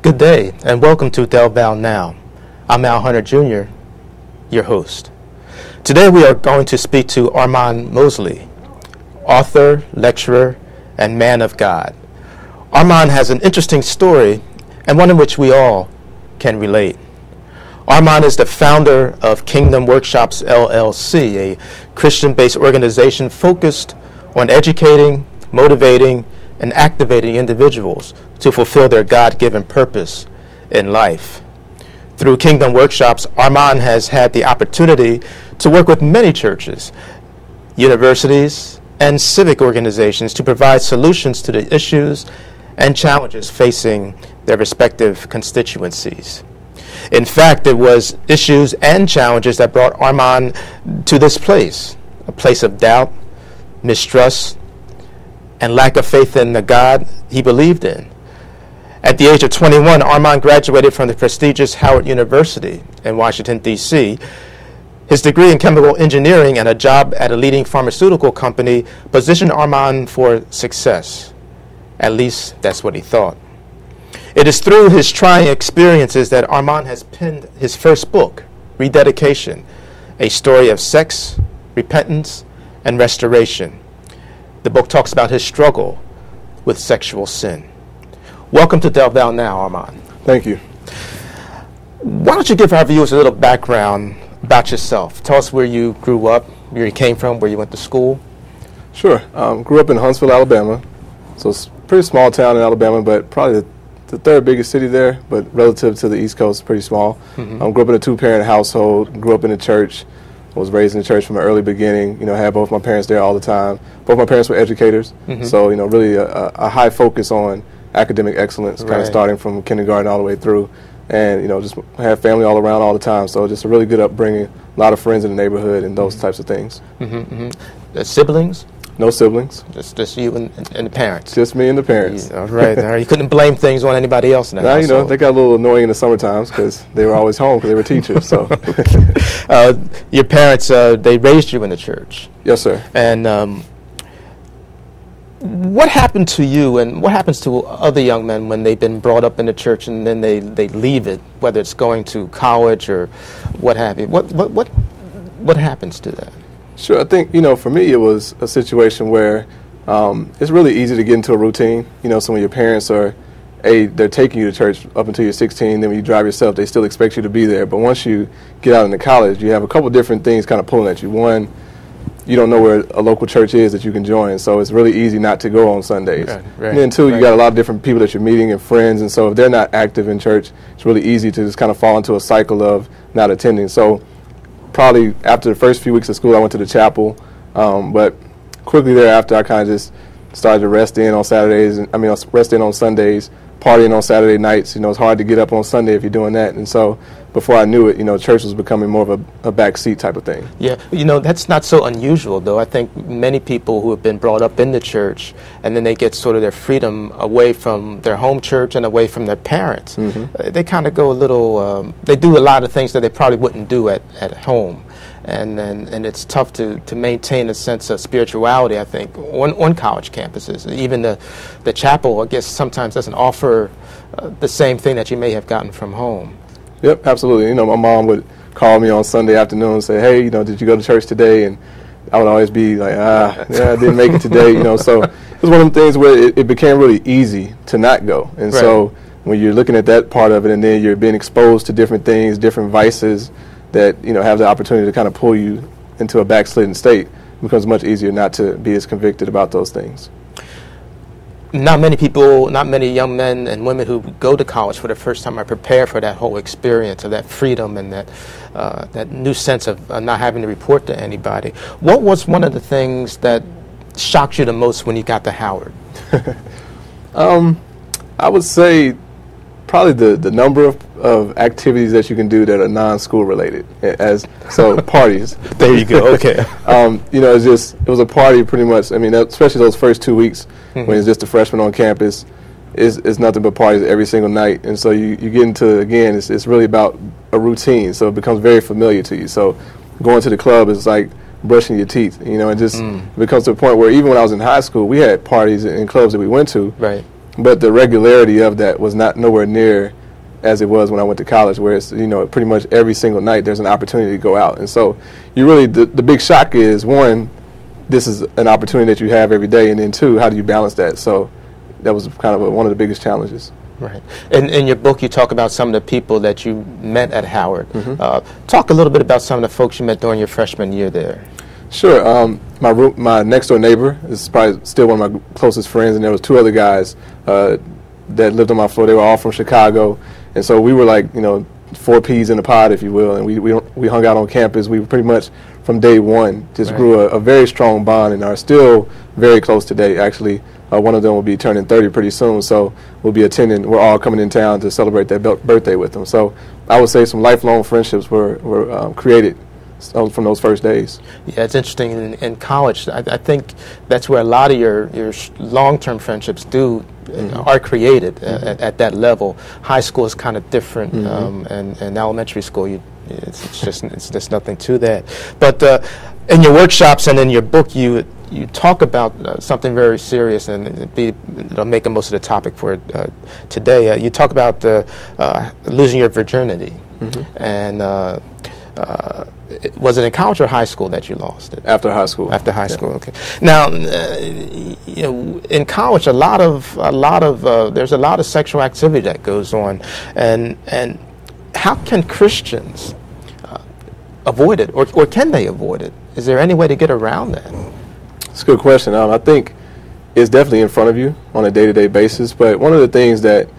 Good day, and welcome to DelValNow. I'm Al Hunter Jr., your host. Today we are going to speak to Armond Mosley, author, lecturer, and man of God. Armond has an interesting story, and one in which we all can relate. Armond is the founder of Kingdom Workshops, LLC, a Christian-based organization focused on educating, motivating, and activating individuals to fulfill their God-given purpose in life. Through Kingdom Workshops, Armond has had the opportunity to work with many churches, universities, and civic organizations to provide solutions to the issues and challenges facing their respective constituencies. In fact, it was issues and challenges that brought Armond to this place, a place of doubt, mistrust, and lack of faith in the God he believed in. At the age of 21, Armond graduated from the prestigious Howard University in Washington, D.C. His degree in chemical engineering and a job at a leading pharmaceutical company positioned Armond for success. At least, that's what he thought. It is through his trying experiences that Armond has penned his first book, Rededication, a story of sex, repentance, and restoration. The book talks about his struggle with sexual sin. Welcome to DelValNow, Armond. Thank you. Why don't you give our viewers a little background about yourself? Tell us where you grew up, where you came from, where you went to school. Sure. Grew up in Huntsville, Alabama. So it's a pretty small town in Alabama, but probably the third biggest city there, but relative to the East Coast, pretty small. Grew up in a two-parent household, grew up in the church. Was raised in the church from an early beginning, had both my parents there all the time. Both my parents were educators, so, really a high focus on academic excellence, kind of starting from kindergarten all the way through. And, just have family all around all the time, so just a really good upbringing, a lot of friends in the neighborhood and those types of things. Siblings? No siblings. Just you and the parents? Just me and the parents. All right. You couldn't blame things on anybody else now. Nah, they got a little annoying in the summer times because they were always home because they were teachers. So, your parents, they raised you in the church. Yes, sir. And what happened to you and what happens to other young men when they've been brought up in the church and then they leave it, whether it's going to college or what have you? What happens to that? Sure. I think, for me, it was a situation where it's really easy to get into a routine. So when your parents are, they're taking you to church up until you're 16, then when you drive yourself, they still expect you to be there. But once you get out into college, you have a couple different things kind of pulling at you. One, you don't know where a local church is that you can join, so it's really easy not to go on Sundays. And then two, you got a lot of different people that you're meeting and friends, and so if they're not active in church, it's really easy to just kind of fall into a cycle of not attending. So probably after the first few weeks of school, I went to the chapel, but quickly thereafter, I kind of just started to rest in on Saturdays, rest in on Sundays, partying on Saturday nights. It's hard to get up on Sunday if you're doing that, and so before I knew it, church was becoming more of a backseat type of thing. Yeah, that's not so unusual, though. I think many people who have been brought up in the church and then they get sort of their freedom away from their home church and away from their parents, they kind of go a little, they do a lot of things that they probably wouldn't do at home. And it's tough to maintain a sense of spirituality, I think, on college campuses. Even the chapel, I guess, sometimes doesn't offer the same thing that you may have gotten from home. Yep, absolutely. My mom would call me on Sunday afternoon and say, hey, did you go to church today? And I would always be like, yeah, I didn't make it today. So it was one of the things where it became really easy to not go. And so when you're looking at that part of it and then you're being exposed to different things, different vices that, have the opportunity to kind of pull you into a backslidden state, it becomes much easier not to be as convicted about those things. Not many young men and women who go to college for the first time are prepared for that whole experience of that freedom and that new sense of not having to report to anybody. What was one of the things that shocked you the most when you got to Howard? I would say probably the number of activities that you can do that are non-school related, parties. There you go. Okay. It was a party pretty much. Especially those first 2 weeks when it's just a freshman on campus, it's nothing but parties every single night. And so you get into, again, it's really about a routine. So it becomes very familiar to you. So going to the club is like brushing your teeth, and just becomes to a point where even when I was in high school, we had parties and clubs that we went to. Right. but the regularity of that was not nowhere near as it was when I went to college, where it's, pretty much every single night there's an opportunity to go out. And so you really, the big shock is, one, this is an opportunity that you have every day, and then two, how do you balance that? So that was kind of one of the biggest challenges. Right. In your book, you talk about some of the people that you met at Howard. Talk a little bit about some of the folks you met during your freshman year there. Sure. My next door neighbor is probably still one of my closest friends, and there was two other guys that lived on my floor. They were all from Chicago, and so we were like, four peas in a pod, if you will, and we hung out on campus. We were pretty much from day one just grew a very strong bond and are still very close today. Actually, one of them will be turning 30 pretty soon, so we're all coming in town to celebrate their birthday with them. So I would say some lifelong friendships were created from those first days. Yeah, it's interesting. In college, I think that's where a lot of your long-term friendships are created at that level. High school is kind of different, and elementary school, it's just nothing to that. But in your workshops and in your book, you talk about something very serious, and it'll make the most of the topic for today. You talk about losing your virginity, and was it in college or high school that you lost it? After high school. After high school, okay. Now, in college, there's a lot of sexual activity that goes on, and how can Christians avoid it, or can they avoid it? Is there any way to get around that? It's a good question. I think it's definitely in front of you on a day-to-day basis, but one of the things that,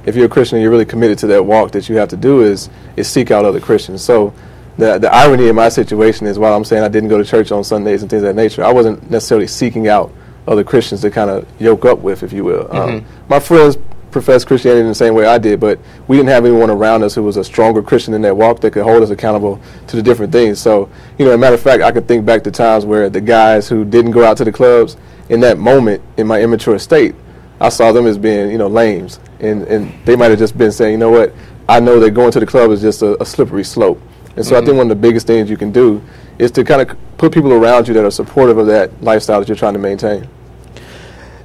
if you're a Christian and you're really committed to that walk, that you have to do is seek out other Christians. So the irony in my situation is, while I'm saying I didn't go to church on Sundays and things of that nature, I wasn't necessarily seeking out other Christians to kind of yoke up with, if you will. My friends professed Christianity in the same way I did, but we didn't have anyone around us who was a stronger Christian in that walk that could hold us accountable to the different things. So, as a matter of fact, I could think back to times where the guys who didn't go out to the clubs, in that moment, in my immature state, I saw them as being, lames. And they might have just been saying, you know what, I know that going to the club is just a slippery slope. And so I think one of the biggest things you can do is to kind of put people around you that are supportive of that lifestyle that you're trying to maintain.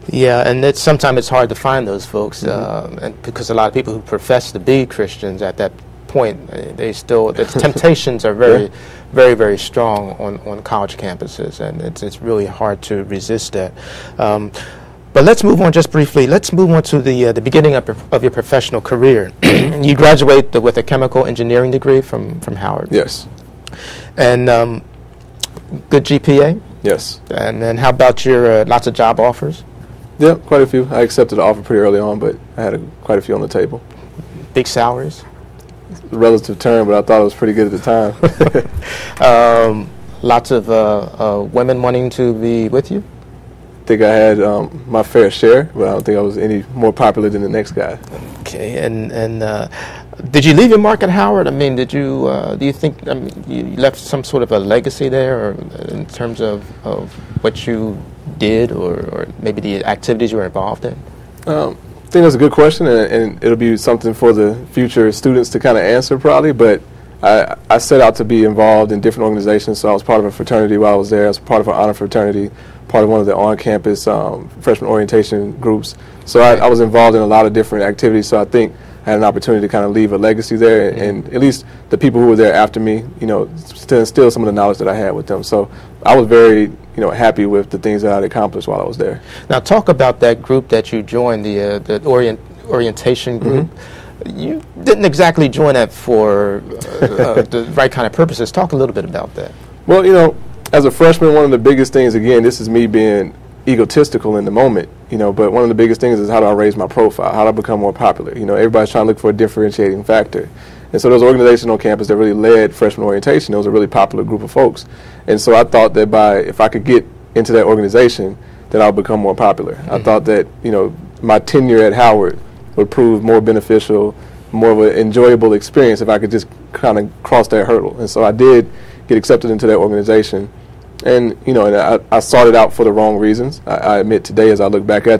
Yeah, and sometimes it's hard to find those folks, and because a lot of people who profess to be Christians at that point, the temptations are very, very, very strong on college campuses, and it's really hard to resist that. But let's move on just briefly. Let's move on to the beginning of your professional career. You graduate with a chemical engineering degree from Howard. Yes. And good GPA? Yes. And then how about your lots of job offers? Yeah, quite a few. I accepted the offer pretty early on, but I had quite a few on the table. Big salaries? Relative term, but I thought it was pretty good at the time. Lots of women wanting to be with you? I think I had my fair share, but I don't think I was any more popular than the next guy. Okay, and did you leave your mark at Howard? I mean, do you think you left some sort of a legacy there, or in terms of what you did, or maybe the activities you were involved in? I think that's a good question, and it'll be something for the future students to kind of answer probably, but I set out to be involved in different organizations. So I was part of a fraternity while I was there. I was part of an honor fraternity, part of one of the on-campus freshman orientation groups. So I was involved in a lot of different activities, so I think I had an opportunity to kind of leave a legacy there, and at least the people who were there after me, to instill some of the knowledge that I had with them. So I was very, happy with the things that I'd accomplished while I was there. Now talk about that group that you joined, the orientation group. You didn't exactly join that for the right kind of purposes. Talk a little bit about that. Well, as a freshman, one of the biggest things, again, this is me being egotistical in the moment, but one of the biggest things is how do I raise my profile? How do I become more popular? Everybody's trying to look for a differentiating factor. And so those organizations on campus that really led freshman orientation, it was a really popular group of folks. And so I thought that if I could get into that organization, that I would become more popular. I thought that, my tenure at Howard would prove more beneficial, more of an enjoyable experience if I could just kind of cross that hurdle. And so I did get accepted into that organization. And, and I sought it out for the wrong reasons. I admit today, as I look back at